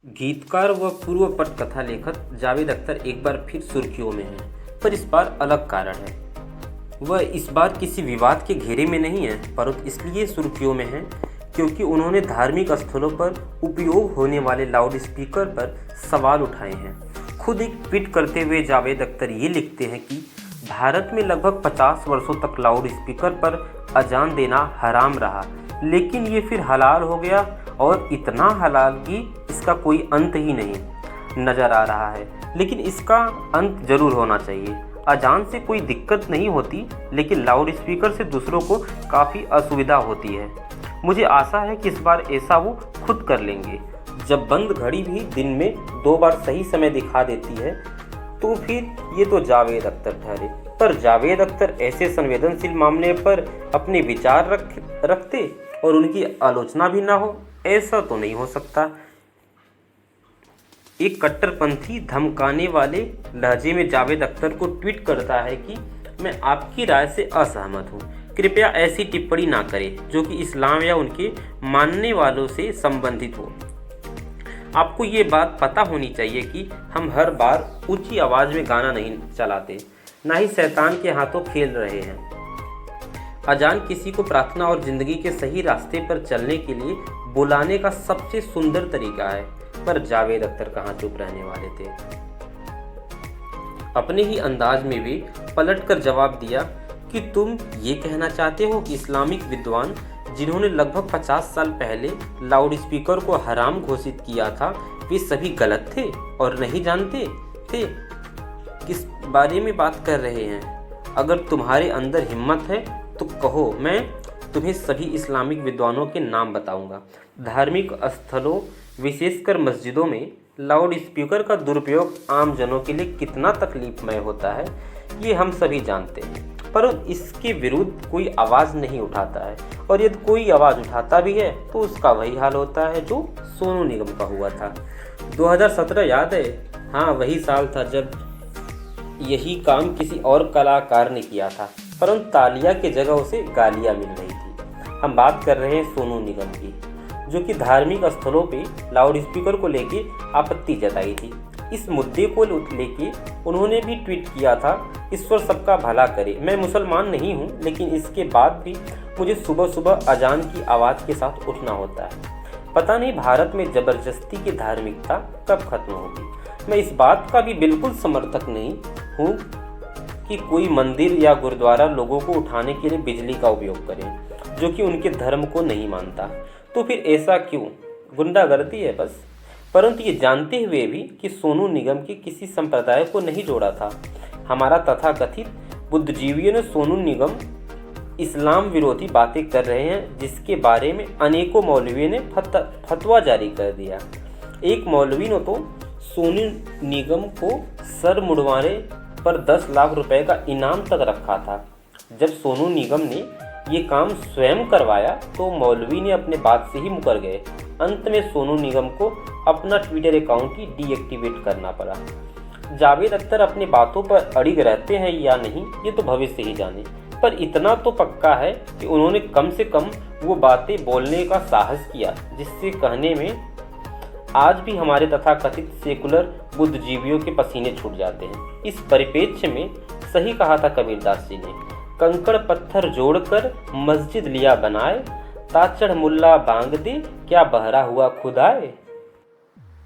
गीतकार व पूर्व पटकथा लेखक जावेद अख्तर एक बार फिर सुर्खियों में हैं, पर इस बार अलग कारण है। वह इस बार किसी विवाद के घेरे में नहीं है, परंतु इसलिए सुर्खियों में है क्योंकि उन्होंने धार्मिक स्थलों पर उपयोग होने वाले लाउड स्पीकर पर सवाल उठाए हैं। खुद एक ट्वीट करते हुए जावेद अख्तर ये लिखते हैं कि भारत में लगभग 50 वर्षों तक लाउड स्पीकर पर अजान देना हराम रहा, लेकिन ये फिर हलाल हो गया और इतना हलाल कि इसका कोई अंत ही नहीं नज़र आ रहा है। लेकिन इसका अंत जरूर होना चाहिए। अजान से कोई दिक्कत नहीं होती, लेकिन लाउड स्पीकर से दूसरों को काफ़ी असुविधा होती है। मुझे आशा है कि इस बार ऐसा वो खुद कर लेंगे। जब बंद घड़ी भी दिन में 2 बार सही समय दिखा देती है तो फिर ये तो जावेद अख्तर ठहरे। पर जावेद अख्तर ऐसे संवेदनशील मामले पर अपने विचार रखते और उनकी आलोचना भी ना हो, ऐसा तो नहीं हो सकता। एक कट्टरपंथी धमकाने वाले लहजे में जावेद अख्तर को ट्वीट करता है कि मैं आपकी राय से असहमत हूँ, कृपया ऐसी टिप्पणी ना करें जो कि इस्लाम या उनके मानने वालों से संबंधित हो। आपको ये बात पता होनी चाहिए कि हम हर बार ऊंची आवाज़ में गाना नहीं चलाते, ना ही शैतान के हाथों खेल रहे हैं। अजान किसी को प्रार्थना और ज़िंदगी के सही रास्ते पर चलने के लिए बुलाने का सबसे सुंदर तरीका है। पर जावेद अख्तर कहाँ चुप रहने वाले थे। अपने ही अंदाज में भी पलटकर जवाब दिया कि तुम ये कहना चाहते हो कि इस्लामिक विद्वान जिन्होंने लगभग 50 साल पहले लाउड स्पीकर को हराम घोषित किया था, वे सभी गलत थे और नहीं जानते थे किस बारे में बात कर रहे हैं। अगर तुम्हारे अंदर हिम्मत है तो कहो, मैं तुम्हें सभी इस्लामिक विद्वानों के नाम बताऊंगा। धार्मिक स्थलों विशेषकर मस्जिदों में लाउड स्पीकर का दुरुपयोग आम जनों के लिए कितना तकलीफमय होता है, ये हम सभी जानते हैं। पर इसके विरुद्ध कोई आवाज़ नहीं उठाता है, और यदि कोई आवाज़ उठाता भी है तो उसका वही हाल होता है जो सोनू निगम का हुआ था। 2017 याद है? हाँ, वही साल था जब यही काम किसी और कलाकार ने किया था, परंतु तालिया के जगह उसे गालियाँ मिल रही थी। हम बात कर रहे हैं सोनू निगम की, जो कि धार्मिक स्थलों पे लाउड स्पीकर को लेके आपत्ति जताई थी। इस मुद्दे को लेके उन्होंने भी ट्वीट किया था, ईश्वर सबका भला करे। मैं मुसलमान नहीं हूँ, लेकिन इसके बाद भी मुझे सुबह सुबह अजान की आवाज़ के साथ उठना होता है। पता नहीं भारत में ज़बरदस्ती की धार्मिकता कब खत्म होगी। मैं इस बात का भी बिल्कुल समर्थक नहीं हूँ कि कोई मंदिर या गुरुद्वारा लोगों को उठाने के लिए बिजली का उपयोग करें, जो कि उनके धर्म को नहीं मानता। तो फिर ऐसा क्यों? गुंडागर्दी है बस। परंतु ये जानते हुए भी कि सोनू निगम के किसी संप्रदाय को नहीं जोड़ा था। हमारा तथाकथित बुद्धिजीवियों ने सोनू निगम इस्लाम विरोधी बातें कर रहे हैं, जिसके बारे में अनेकों मौलवियों ने फतवा जारी कर दिया। एक मौलवी ने तो सोनू निगम को सर मुड़वाने पर 10 लाख रुपए का इनाम तक रखा था। जब सोनू निगम ने ये काम स्वयं करवाया तो मौलवी ने अपने बात से ही मुकर गए। अंत में सोनू निगम को अपना ट्विटर अकाउंट ही डीएक्टिवेट करना पड़ा। जावेद अख्तर अपनी बातों पर अड़िग रहते हैं या नहीं, ये तो भविष्य ही जाने। पर इतना तो पक्का है कि उन्होंने कम से कम वो बातें बोलने का साहस किया जिससे कहने में आज भी हमारे तथाकथित सेकुलर बुद्धिजीवियों के पसीने छूट जाते हैं। इस परिप्रेक्ष्य में सही कहा था कबीरदास जी ने, कंकड़ पत्थर जोड़कर मस्जिद लिया बनाए, ताचड़ मुल्ला बांग दे, क्या बहरा हुआ खुदाए।